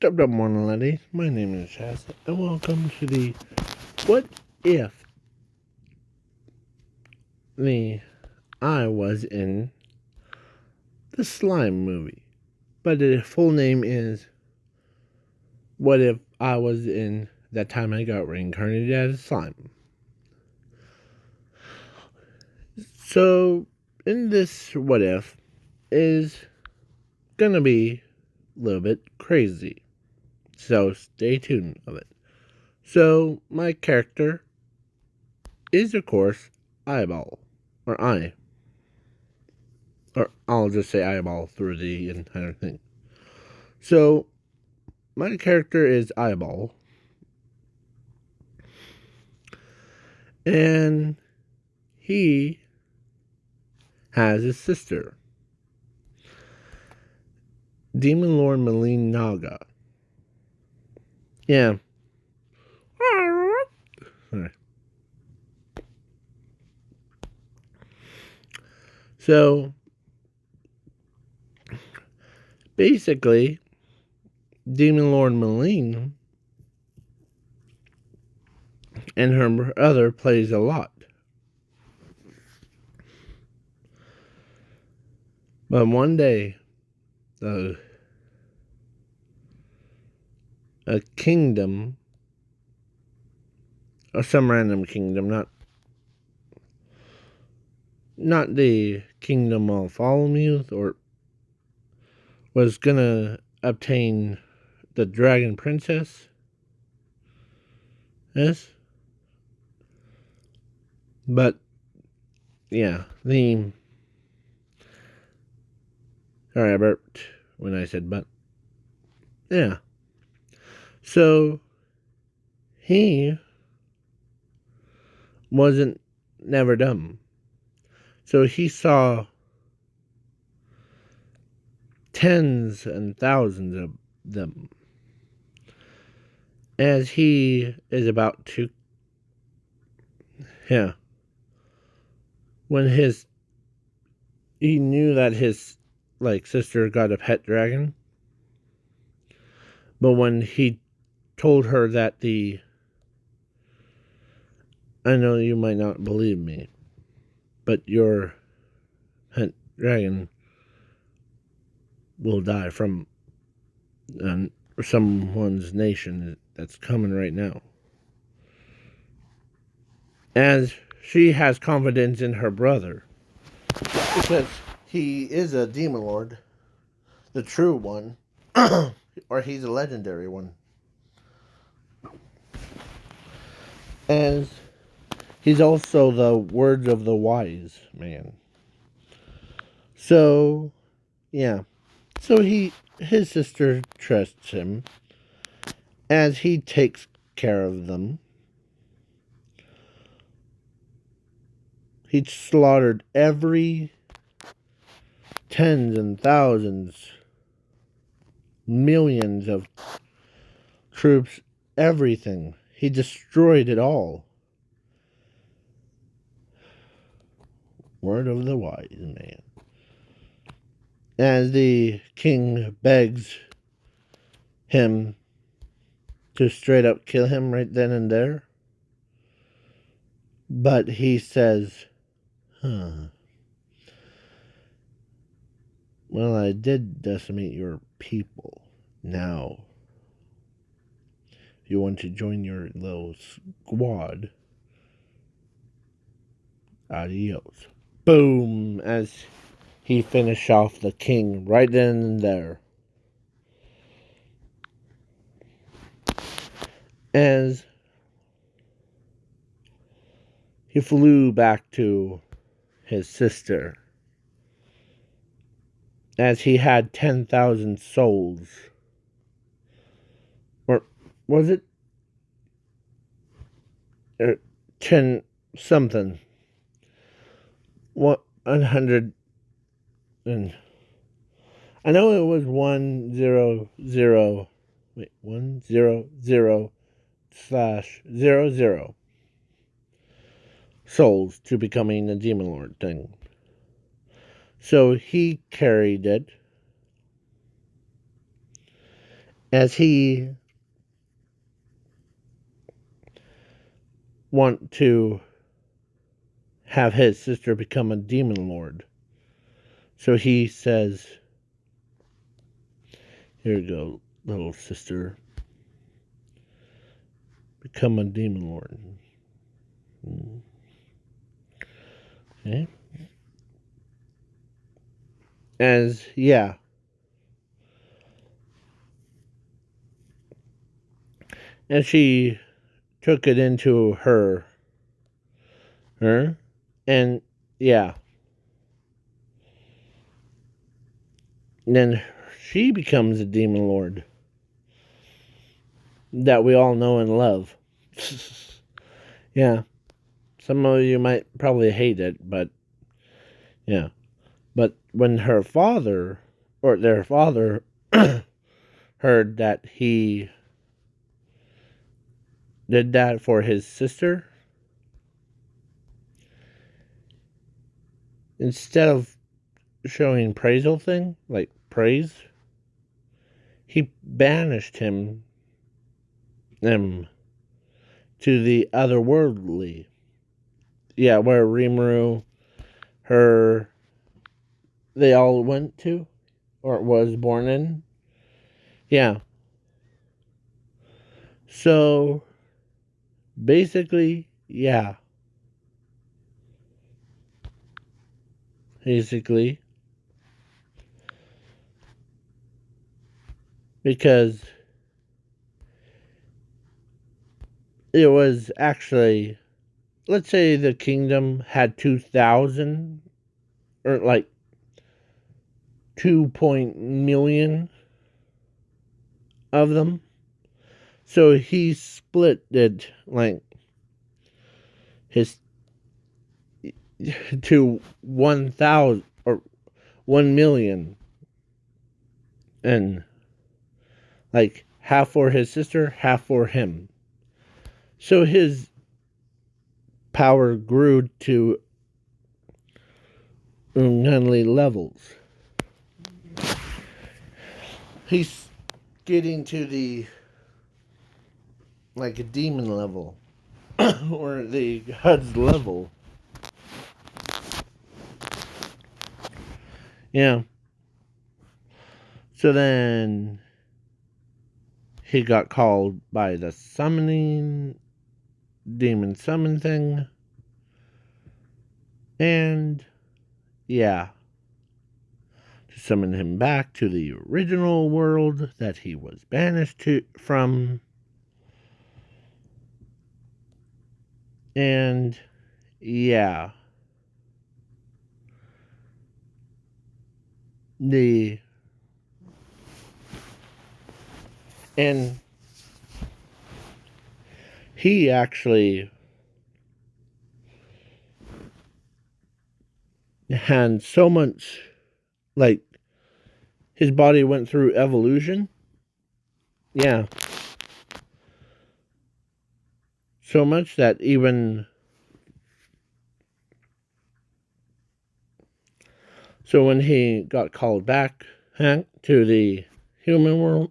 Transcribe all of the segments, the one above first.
Step up, morning, ladies. My name is Chaz, and welcome to the What If I Was in the Slime movie. But the full name is What If I Was in That Time I Got Reincarnated as a Slime. So, in this What If is gonna be a little bit crazy. So, stay tuned of it. So, my character is, of course, Eyeball. Or I. Or I'll just say Eyeball through the entire thing. So, my character is Eyeball. And he has a sister, Demon Lord Malene Naga. Yeah. Right. So, basically, Demon Lord Malene and her brother plays a lot. But one day, a kingdom, or some random kingdom, not the kingdom of Falmuth, or was gonna obtain the Dragon Princess. Yes? But, yeah, sorry, I burped when I said but. Yeah. So, he wasn't never dumb. So he saw tens and thousands of them as he is about to, yeah, when he knew that his sister got a pet dragon, but when he told her that I know you might not believe me, but your pet dragon will die from someone's nation that's coming right now. As she has confidence in her brother, because he is a demon lord, the true one, or he's a legendary one. And he's also the words of the wise man. So, yeah. So his sister trusts him as he takes care of them. He slaughtered every tens and thousands, millions of troops, everything. He destroyed it all. Word of the wise man. As the king begs him to straight up kill him right then and there. But he says, well, I did decimate your people. Now, if you want to join your little squad, adios. Boom, as he finished off the king right then and there. As he flew back to his sister, as he had 10,000 souls. Or was it 10 something? 100 and I know it was 100. Wait, 100/00 souls to becoming a demon lord thing. So he carried it, as he want to have his sister become a demon lord. So he says, here you go, little sister. Become a demon lord. Okay. And yeah. And she took it into her. And yeah. And then she becomes a demon lord that we all know and love. Yeah. Some of you might probably hate it, but yeah. But when her father, or their father, heard that he did that for his sister, instead of showing praisal thing, like praise, he banished him to the otherworldly. Yeah, where Rimuru, they all went to, or was born in. Yeah. So, basically, yeah. Basically. Because it was actually, let's say the kingdom had 2,000, or like 2 million of them. So he split it like his to 1,000 or 1 million, and like half for his sister, half for him. So his power grew to ungodly levels. He's getting to the like a demon level or the HUD's level. Yeah. So then he got called by the summoning demon summon thing. And yeah, to summon him back to the original world that he was banished from. And yeah, and he actually had so much, like, his body went through evolution. Yeah. So much that even, so when he got called back to the human world,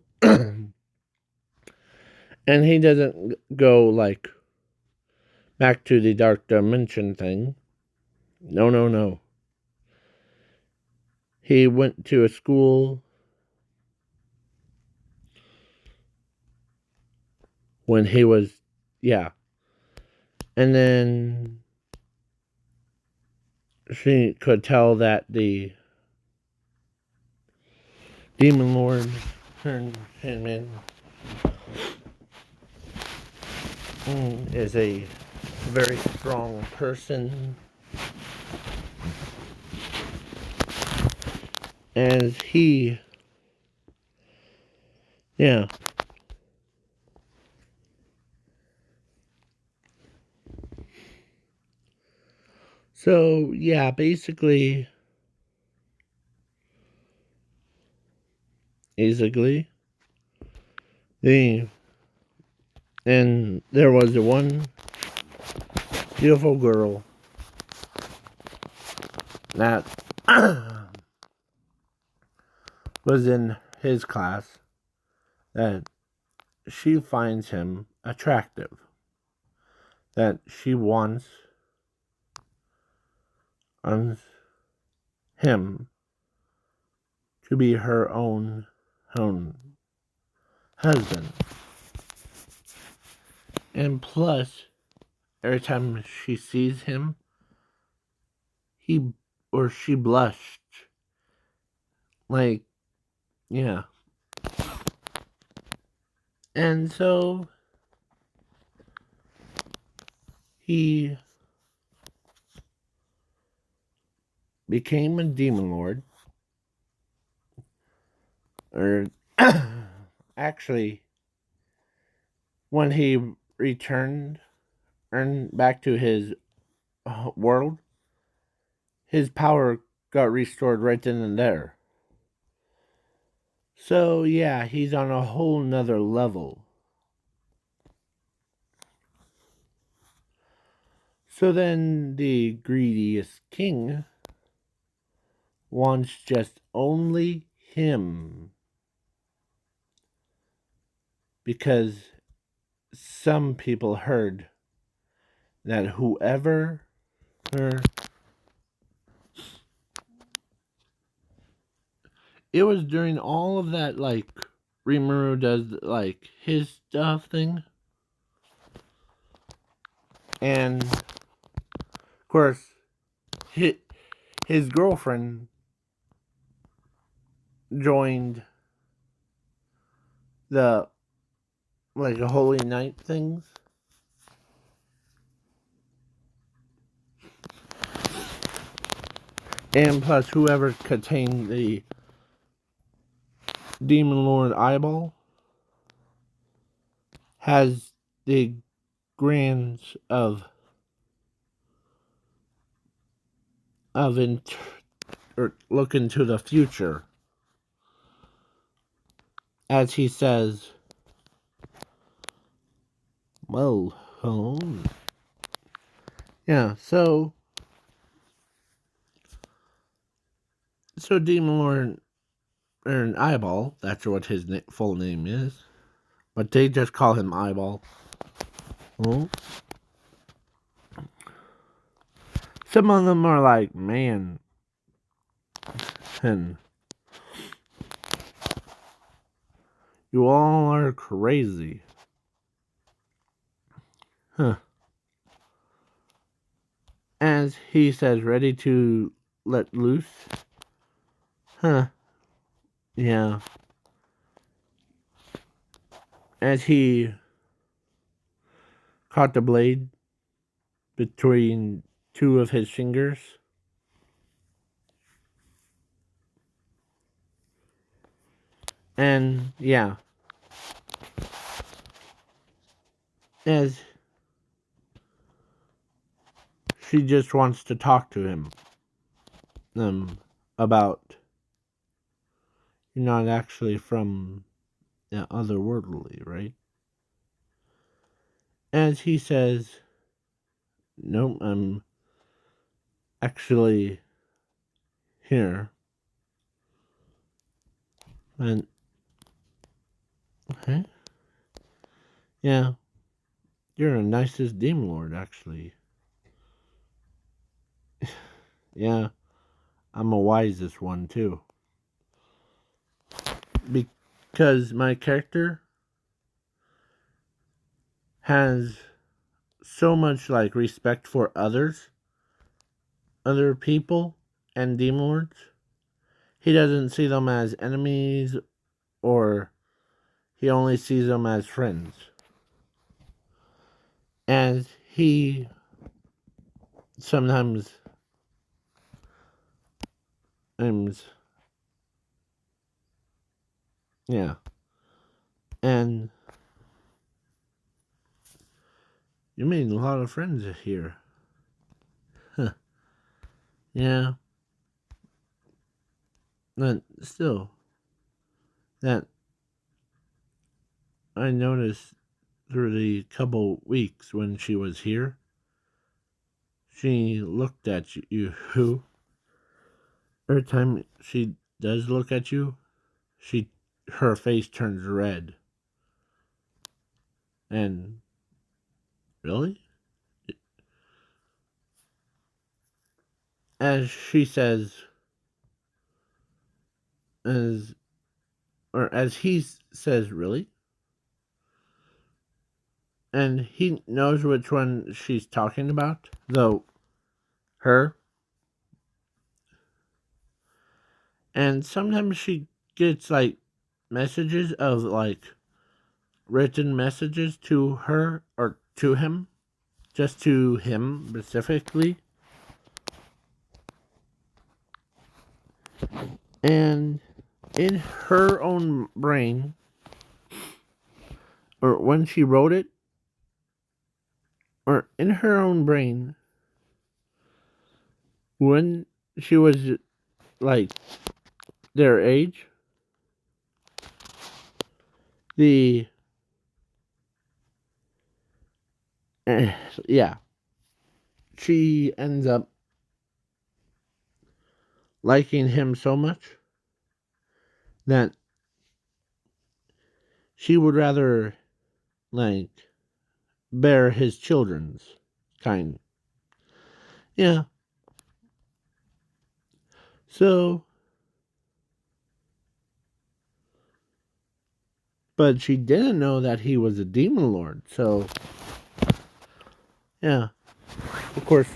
and he doesn't go like back to the dark dimension thing. No, no, no. He went to a school when he was, yeah. And then she could tell that the demon lord turned him in is a very strong person. As he, yeah. So, yeah, basically, the, and there was one beautiful girl that was in his class that she finds him attractive, that she wants him to be her own husband. And plus, every time she sees him, he or she blushed. Like, yeah. And so he became a demon lord. Or actually, when he returned back to his world, his power got restored right then and there. So yeah, he's on a whole nother level. So then the greediest king wants just only him. Because some people heard that whoever it was during all of that, like, Rimuru does, like, his stuff thing. And, of course, his girlfriend joined the, like, a holy night things. And plus, whoever contained the Demon Lord eyeball has the grants of or look into the future, as he says. Well, yeah. So Demon Lord or an Eyeball. That's what his full name is, but they just call him Eyeball. Oh. Some of them are like, man, and you all are crazy. Huh. As he says, ready to let loose. Huh. Yeah. As he caught the blade between two of his fingers. And yeah. As she just wants to talk to him. About you're not actually from the otherworldly, right? As he says, nope, I'm actually here. And okay. Yeah. You're the nicest demon lord, actually. Yeah. I'm the wisest one too. Because my character has so much like respect for others, other people, and demon lords. He doesn't see them as enemies, or he only sees them as friends. As he sometimes yeah. And you made a lot of friends here. Huh. Yeah. But still, that I noticed through the couple weeks when she was here, she looked at you. Who? Every time she does look at you, her face turns red. And really? As she says, as or as he says, really? And he knows which one she's talking about, though her. And sometimes she gets like messages of like written messages to her or to him, just to him specifically. And in her own brain, or when she wrote it, or in her own brain, when she was like their age, the yeah, she ends up liking him so much that she would rather like bear his children's kind. Yeah. So, but she didn't know that he was a demon lord. So, yeah, of course.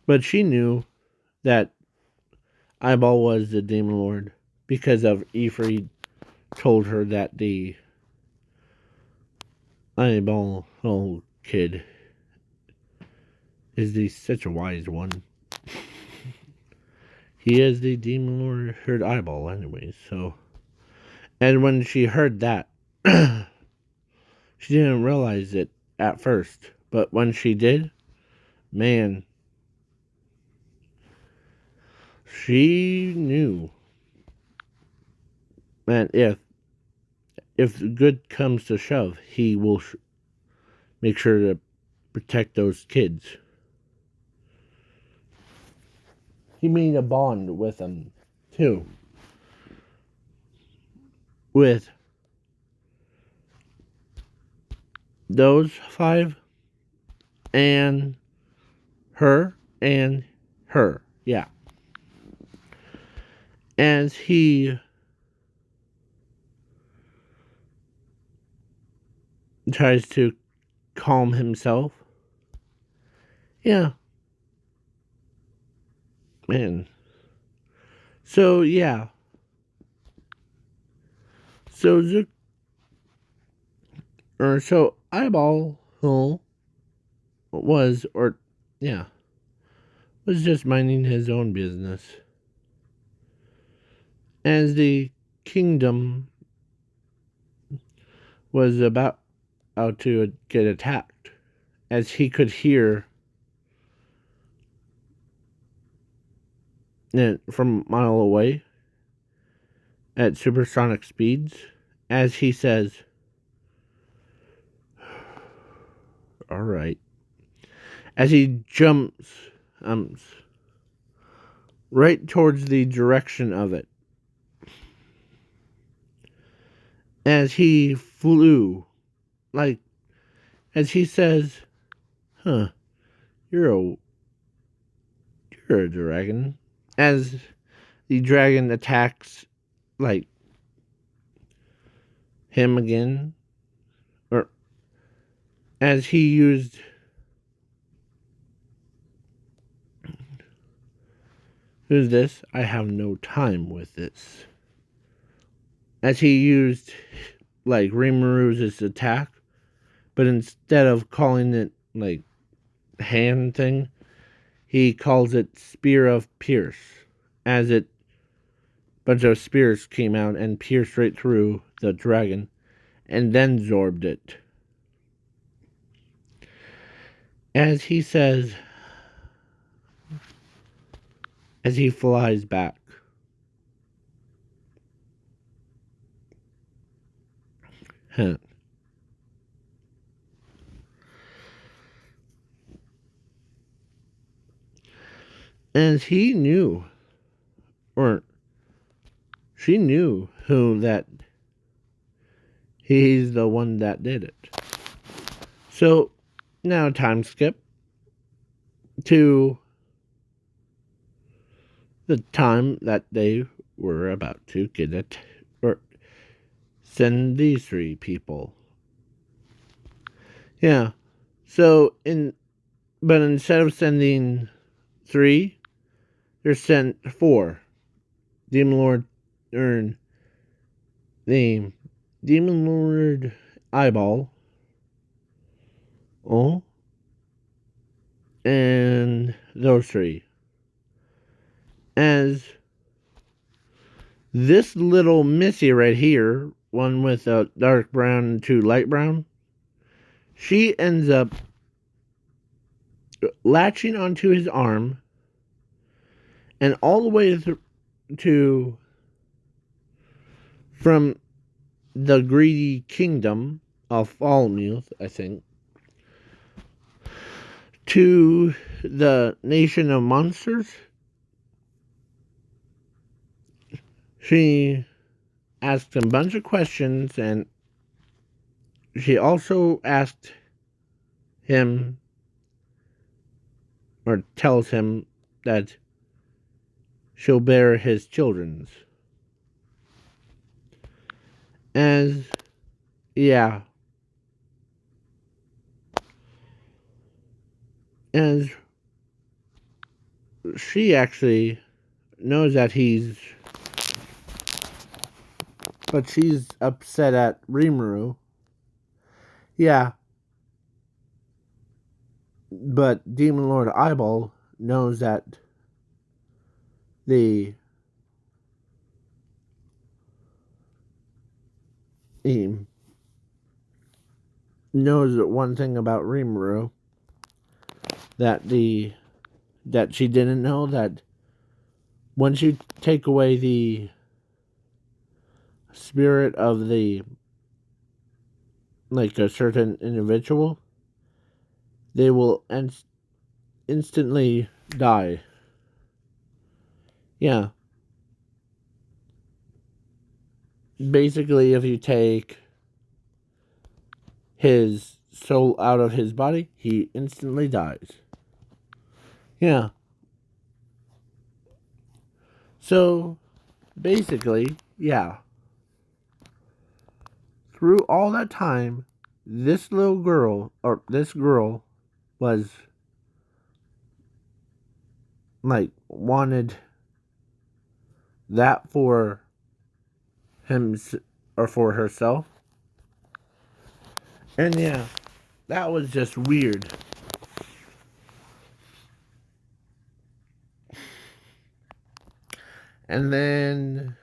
But she knew that Eyeball was the demon lord because of Ifrit told her that the Eyeball old kid is such a wise one. He is the demon lord heard Eyeball anyways, so. And when she heard that, she didn't realize it at first. But when she did, man, she knew. Man, if good comes to shove, he will make sure to protect those kids. He made a bond with them, too. With those five and her and her. Yeah. As he tries to calm himself. Yeah. Man. So, yeah. So, so Eyeball who was, or, yeah, was just minding his own business. As the kingdom was about to get attacked, as he could hear it from a mile away at supersonic speeds, as he says, all right, as he jumps right towards the direction of it, as he flew, like, as he says, huh, you're a, you're a dragon, as the dragon attacks, like, him again, or as he used who's this? I have no time with this. As he used like Rimuru's attack, but instead of calling it like hand thing, he calls it Spear of Pierce. As it bunch of spears came out and pierced right through the dragon and then zorbed it. As he says, as he flies back. Huh. As he knew, or she knew who that He's the one that did it. So now time skip to the time that they were about to get it or send these three people. Yeah. So but instead of sending 3, they're sent 4. Demon Lord earn the Demon Lord Eyeball. Oh. And those 3. As this little Missy right here, one with a dark brown and 2 light brown, she ends up latching onto his arm and all the way to from the greedy kingdom of Falmuth, I think, to the nation of monsters. She asked him a bunch of questions, and she also asked him, or tells him, that she'll bear his children's. As, yeah. As she actually knows that but she's upset at Rimuru. Yeah. But Demon Lord Eyeball knows that he knows one thing about Rimuru that she didn't know, that once you take away the spirit of a certain individual, they will instantly die. Yeah. Basically, if you take his soul out of his body, he instantly dies. Yeah. So, basically, yeah. Through all that time, this girl was wanted that for him or for herself. And yeah, that was just weird. And then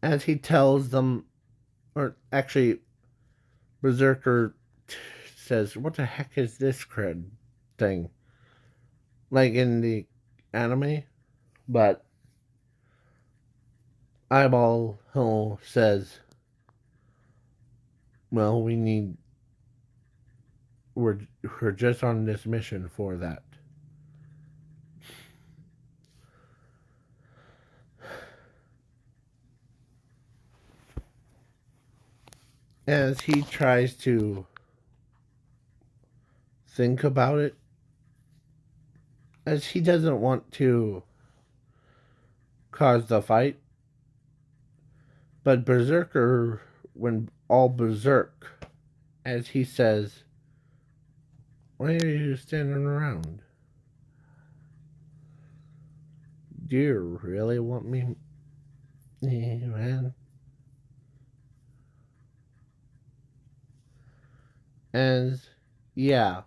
as he tells them, or actually, Berserker says, "What the heck is this cred thing?" Like in the anime, but Eyeball Hill says, "Well, we're just on this mission for that." As he tries to think about it, as he doesn't want to cause the fight, but Berserker went all berserk, as he says, "Why are you standing around? Do you really want me, man?" And yeah.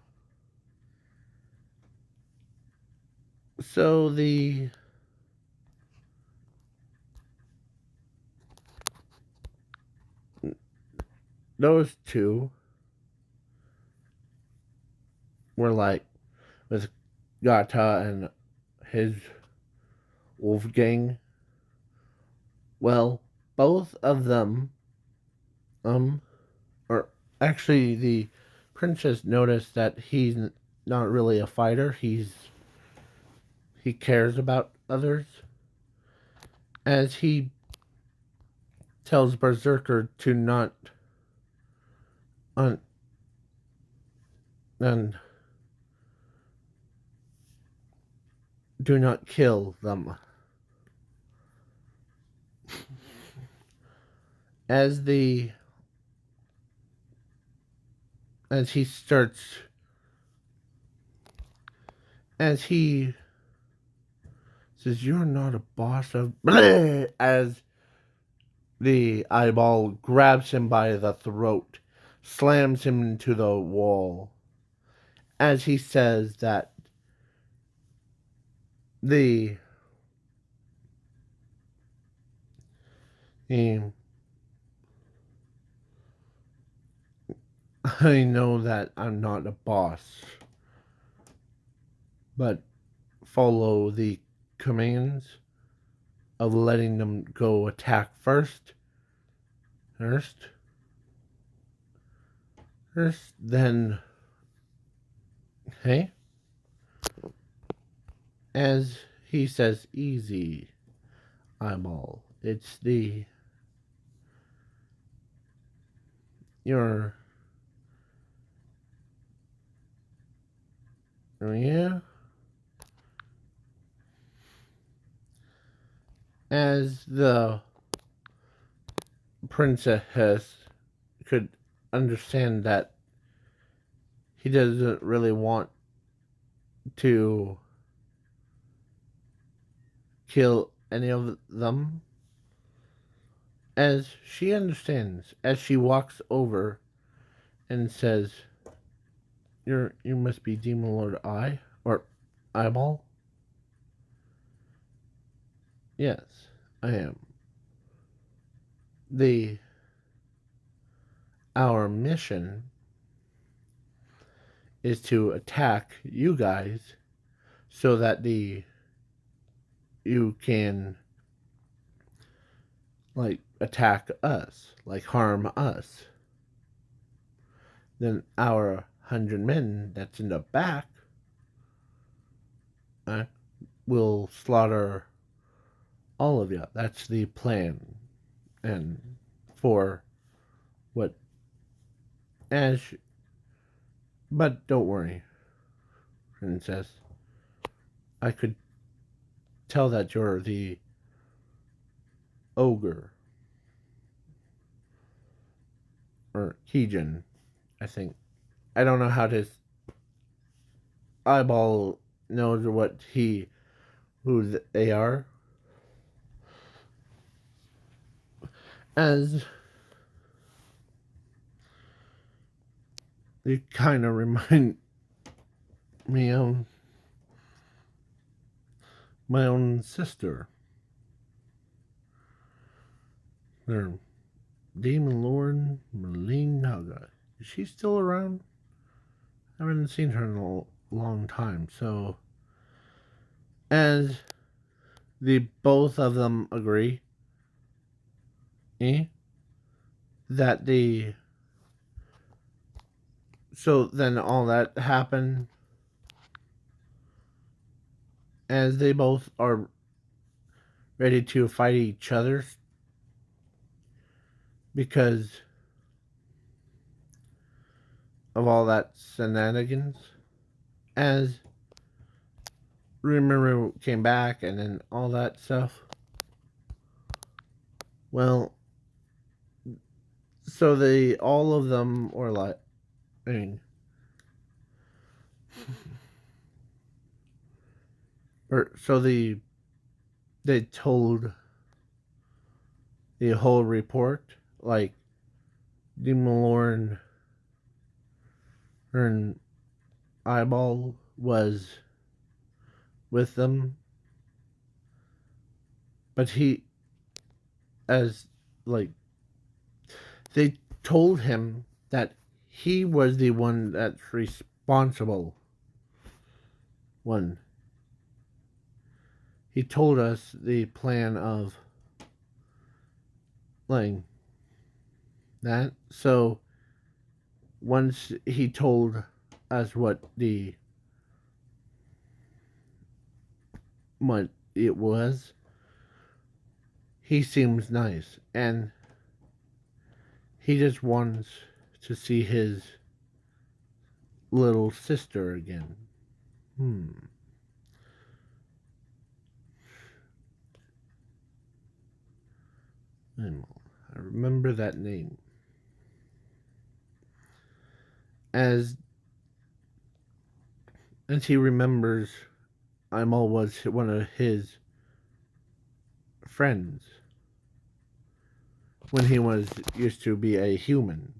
So those two were with Gata and his Wolfgang. Well, both of them, or actually, the princess noticed that he's not really a fighter. he cares about others, as he tells Berserker to not and do not kill them. As he starts, as he says, "You're not a boss of," as the eyeball grabs him by the throat, slams him into the wall, as he says that the I know that I'm not a boss, but follow the commands of letting them go attack first, then, hey, as he says, easy, eyeball. It's your, yeah, as the princess could understand that he doesn't really want to kill any of them, as she understands, as she walks over and says, you must be Demon Lord Eye, or Eyeball? Yes, I am. Our mission is to attack you guys so that you can attack us, harm us. Then our 100 men that's in the back will slaughter all of you. That's the plan. And for what Ash, but don't worry, Princess. I could tell that you're the ogre, or Heejin, I think. I don't know how to. Eyeball knows who they are. As they kind of remind me of my own sister. Their Demon Lord Marlene Naga. Is she still around? I haven't seen her in a long time. So, as the both of them agree, that so then all that happened, as they both are ready to fight each other because of all that shenanigans. As Rimuru came back and then all that stuff. Well, so all of them were like, so they told the whole report, like Demon Lord and Eyeball was with them, but they told him that he was the one that's responsible one. He told us the plan of that. So once he told us what what it was. He seems nice, and he just wants to see his little sister again. I remember that name. As he remembers, Aimal was one of his friends when he was used to be a human.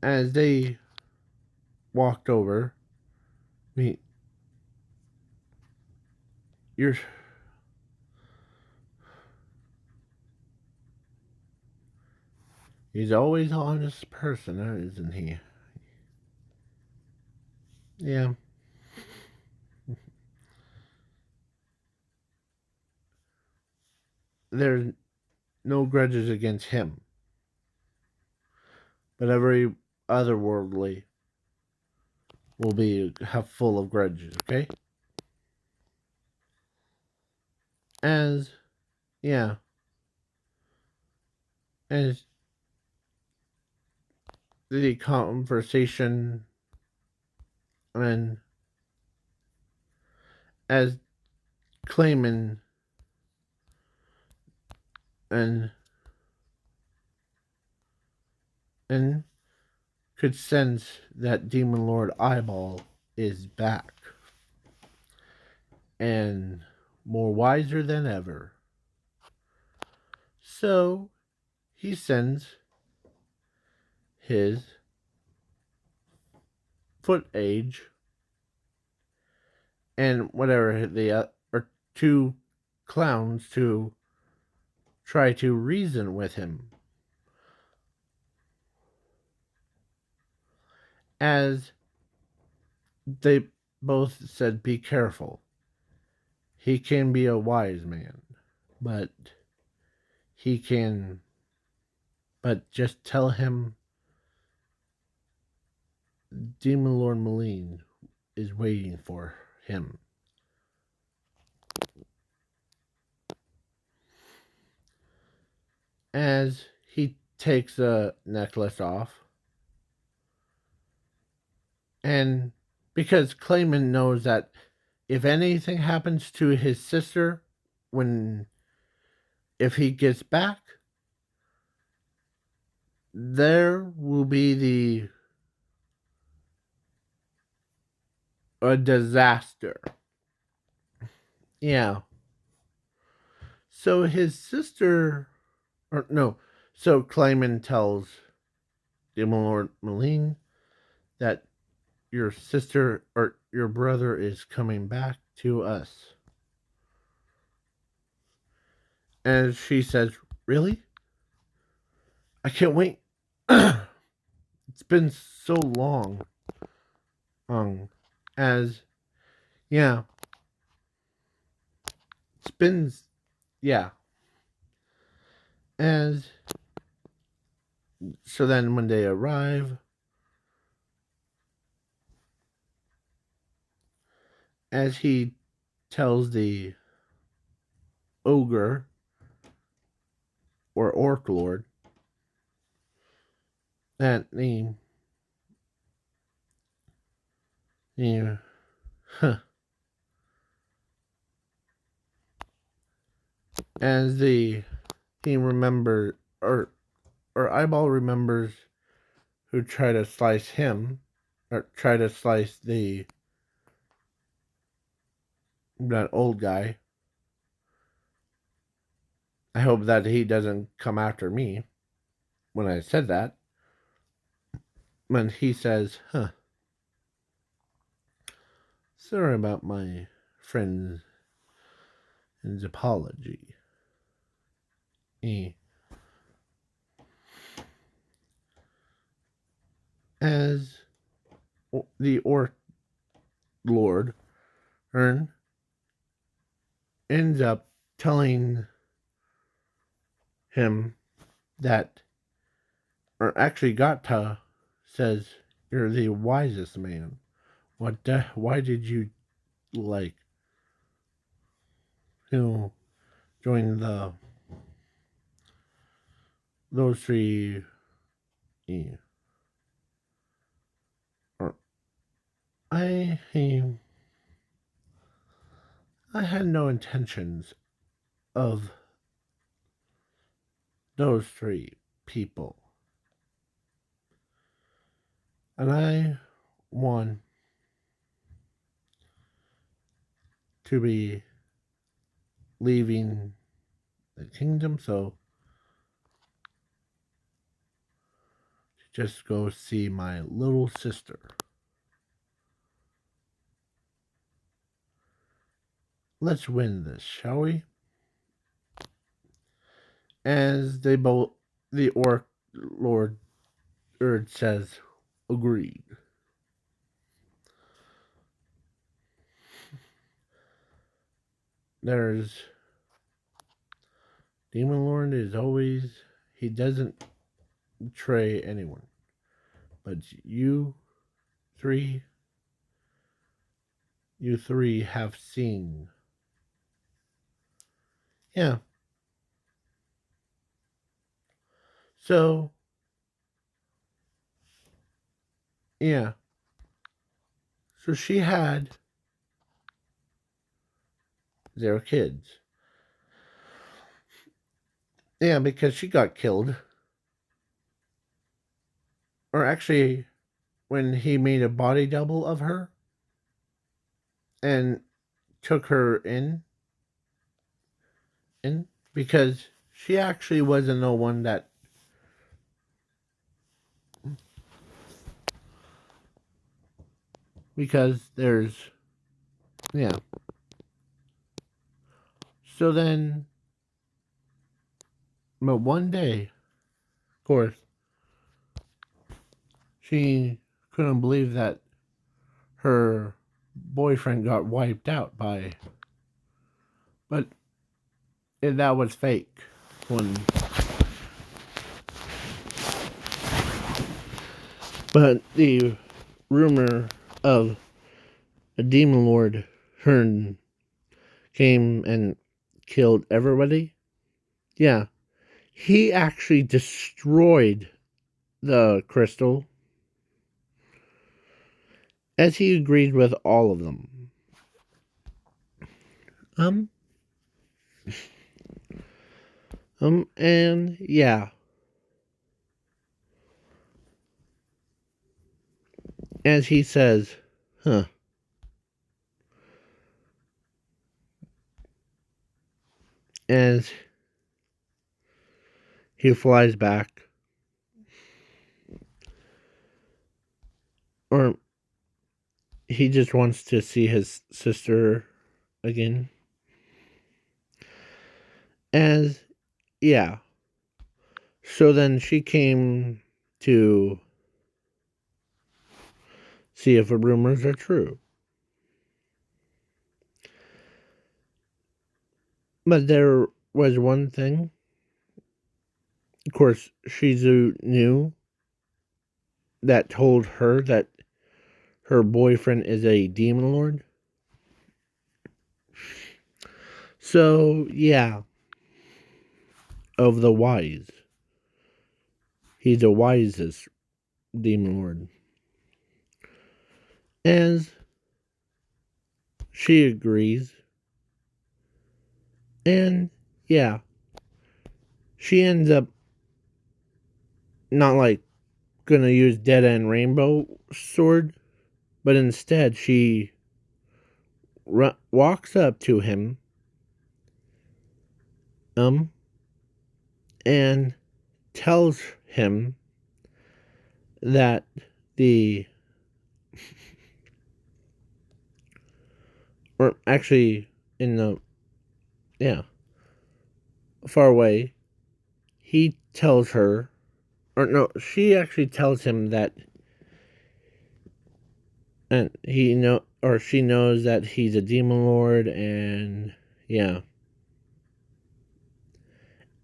As they walked over, you're he's always an honest person, isn't he? Yeah. There's no grudges against him, but every otherworldly will be full of grudges. Okay. As yeah, as the conversation and as Clayman and and could sense that Demon Lord Eyeball is back and more wiser than ever. So he sends his foot age and whatever the or two clowns to try to reason with him. As they both said, be careful. He can be a wise man, but he can. But just tell him Demon Lord Malign is waiting for him. As he takes the necklace off, and because Clayman knows that if anything happens to his sister if he gets back, there will be a disaster. Yeah. So his sister or no, so Clayman tells Demon Lord Malign that your sister or your brother is coming back to us. And she says, really? I can't wait. It's been so long. As, yeah. It's been, yeah. As, so then when they arrive, as he tells the ogre or orc lord that huh, as he remember or Eyeball remembers who tried to slice him or try to slice that old guy. I hope that he doesn't come after me when I said that. When he says, sorry about my friend's apology. As the Orc Lord Ern ends up telling him that, or actually Gata says, you're the wisest man. Why did you, who joined those three. Or I I had no intentions of those three people, and I want to be leaving the kingdom, so just go see my little sister. Let's win this, shall we? As they both, the orc lord Erd says, agreed. There's Demon Lord is always, he doesn't betray anyone. But three, you three have seen. Yeah. So, yeah. So she had their kids. Yeah, because she got killed. Or actually, when he made a body double of her and took her in, because she actually wasn't the one that. Because there's. Yeah. So then. But one day, of course, she couldn't believe that her boyfriend got wiped out by. But that was fake. But the rumor of a demon lord Hearn came and killed everybody. Yeah. He actually destroyed the crystal, as he agreed with all of them. And yeah. As he says, huh. As he flies back. Or he just wants to see his sister again. As, yeah. So then she came to see if the rumors are true. But there was one thing. Of course, Shizu knew that told her that her boyfriend is a demon lord. So, yeah. Of the wise. He's the wisest demon lord. As she agrees. And, yeah. She ends up not like gonna use Dead End Rainbow sword, but instead she walks up to him and tells him that or actually in the far away, he tells her, or no, she actually tells him that, and she knows that he's a demon lord, and yeah,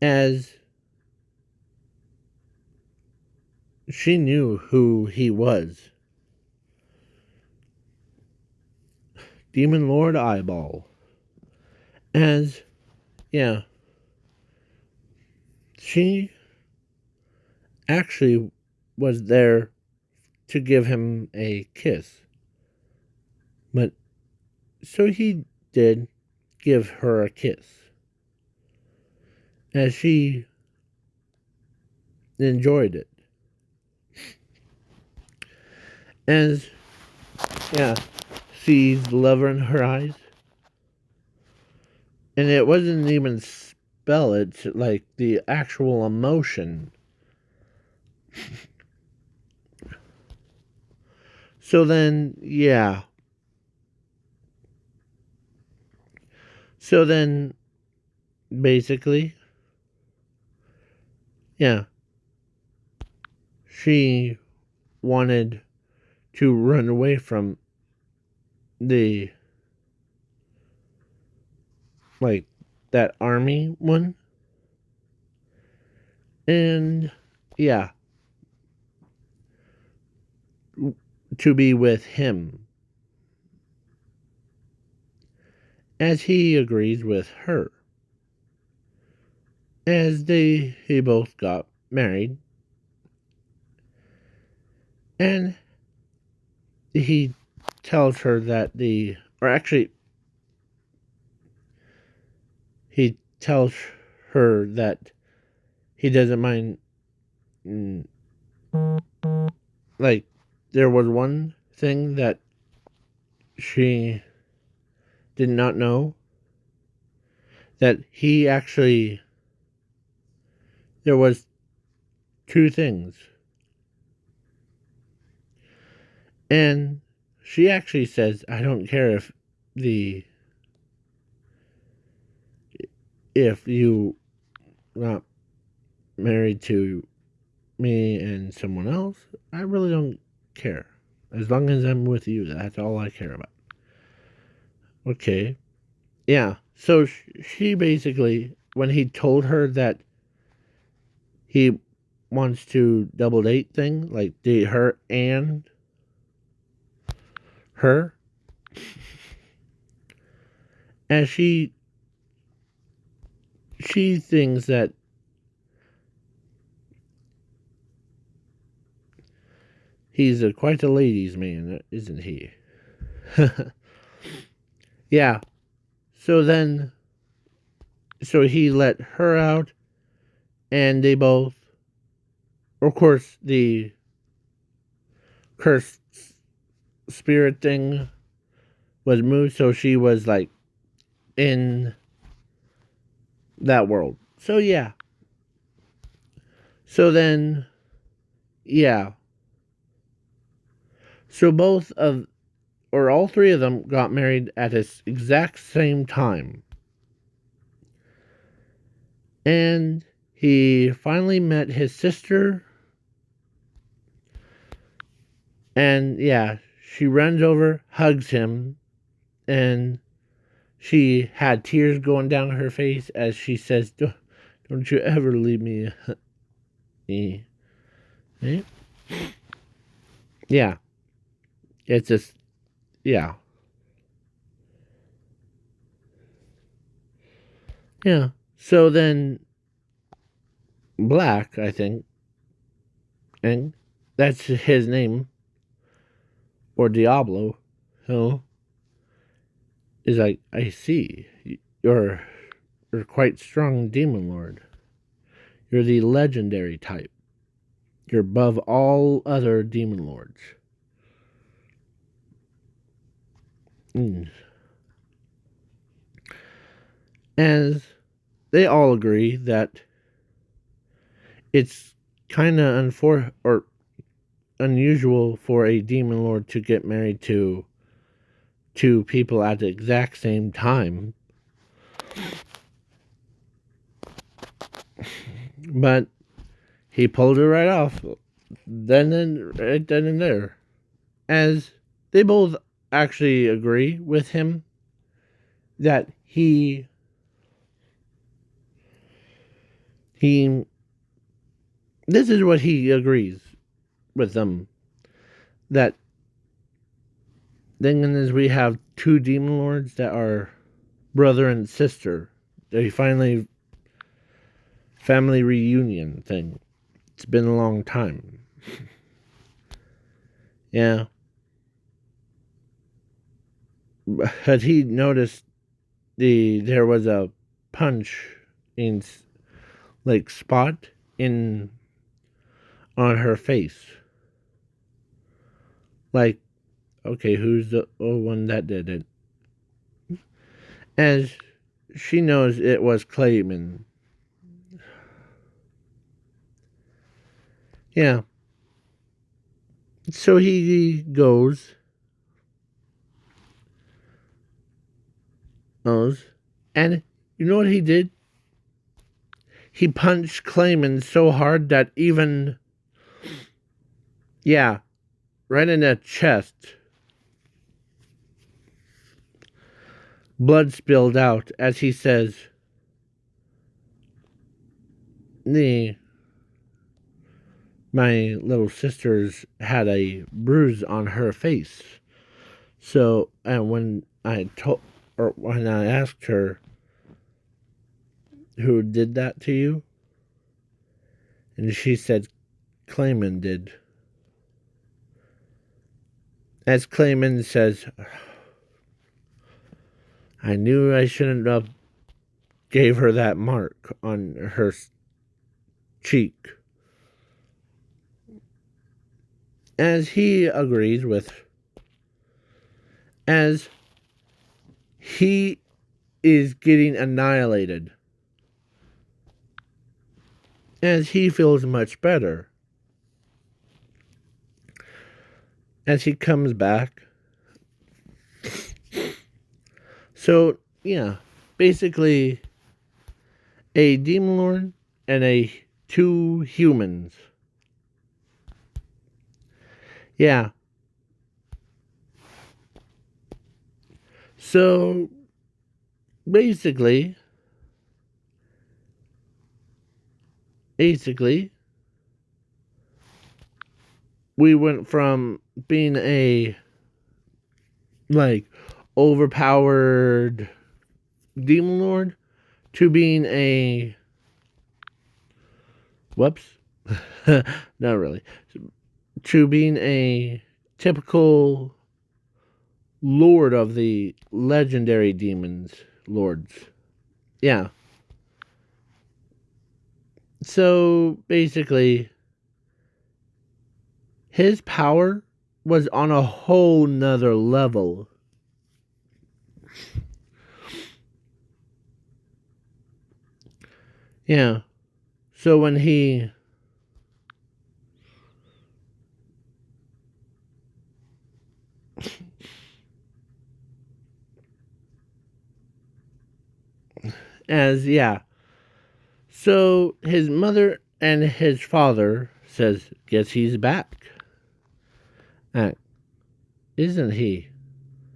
as she knew who he was. Demon Lord Eyeball. As, yeah, she actually was there to give him a kiss. But so he did give her a kiss. As she enjoyed it. As, yeah, sees the lover in her eyes. And it wasn't even spell, it's like the actual emotion. So then, yeah. So then, basically, yeah, she wanted to run away from the, like, that army one. And, yeah, to be with him. As he agrees with her. As he both got married. And he tells her that or actually, he tells her that he doesn't mind, mm, like, there was one thing that she did not know, that he actually, there was two things. And she actually says, I don't care if you not married to me and someone else, I really don't care. As long as I'm with you, that's all I care about. Okay. Yeah. So she basically, when he told her that he wants to double date thing, like date her and her, and she thinks that he's quite a ladies' man, isn't he? Yeah. So then, so he let her out, and they both, of course, the cursed spirit thing was moved, so she was like in that world. So yeah. So then, yeah. So both of, or all three of them got married at this exact same time. And he finally met his sister. And yeah, she runs over, hugs him, and she had tears going down her face as she says, Don't you ever leave me. Yeah. It's just, yeah. Yeah. So then, Black, I think, and that's his name, or Diablo, so, is like, I see. You're, you're quite strong demon lord. You're the legendary type. You're above all other demon lords. Mm. As they all agree that it's kind of or unusual for a demon lord to get married to two people at the exact same time. But he pulled it right off. Right then and there. As they both actually agree with him that he this is what he agrees with them, that then is we have two demon lords that are brother and sister. They finally family reunion thing. It's been a long time. Yeah. Had he noticed there was a punch in spot in on her face? Like, okay, who's the one that did it? As she knows it was Clayman. Yeah. So he goes, and you know what he did? He punched Clayman so hard that even, yeah, right in the chest. Blood spilled out as he says, my little sister's had a bruise on her face. So, and when when I asked her, who did that to you? And she said, Clayman did. As Clayman says, I knew I shouldn't have gave her that mark on her cheek. As he agrees with, as he is getting annihilated, as he feels much better, as he comes back. So, yeah, basically a demon lord and two humans. Yeah. So, basically, we went from being a, overpowered demon lord to being a, whoops, not really, to being a typical lord of the legendary demons lords. Yeah. So basically, his power was on a whole nother level. Yeah. So when he So his mother and his father says, guess he's back. Isn't he?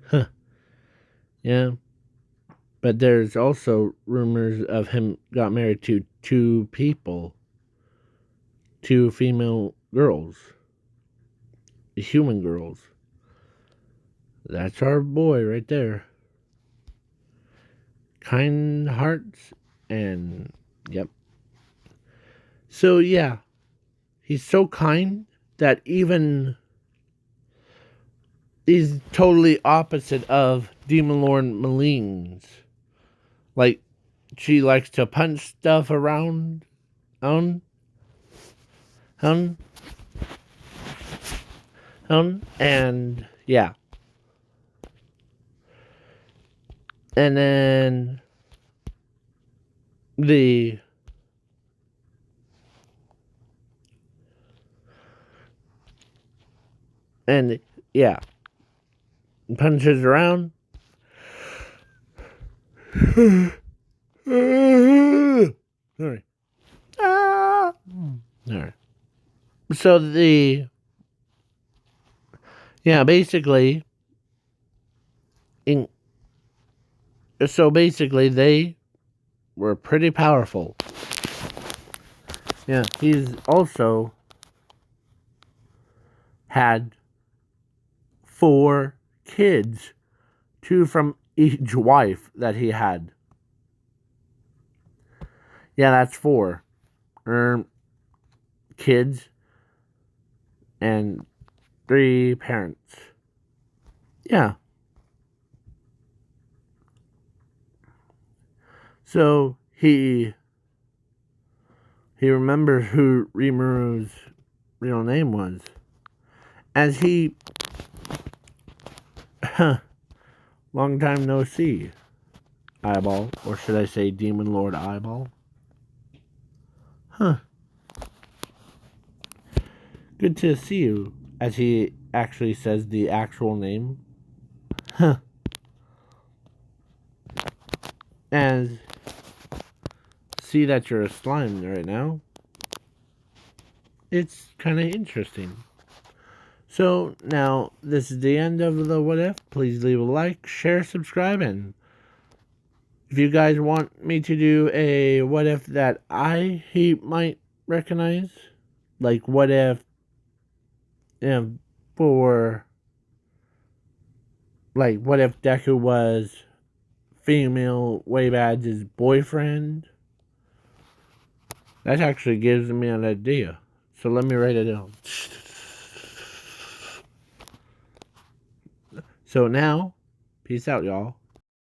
Huh. Yeah. But there's also rumors of him got married to two people. Two female girls. Human girls. That's our boy right there. Kind hearts and yep. So yeah. He's so kind that even he's totally opposite of Demon Lord Maleens. Like, she likes to punch stuff around. And yeah. And then yeah. Punches around. Sorry. Alright. So basically they were pretty powerful. Yeah, he's also had 4 kids, 2 from each wife that he had. Yeah, that's 4. Kids and 3 parents. Yeah. So he remembers who Rimuru's real name was. As he long time no see, Eyeball, or should I say Demon Lord Eyeball? Huh. Good to see you, as he actually says the actual name. Huh. And see that you're a slime right now. It's kind of interesting. So now this is the end of the What If. Please leave a like, share, subscribe, and if you guys want me to do a What If that he might recognize, like what if for like what if Deku was female Waybadge's boyfriend? That actually gives me an idea. So let me write it down. So now, peace out, y'all.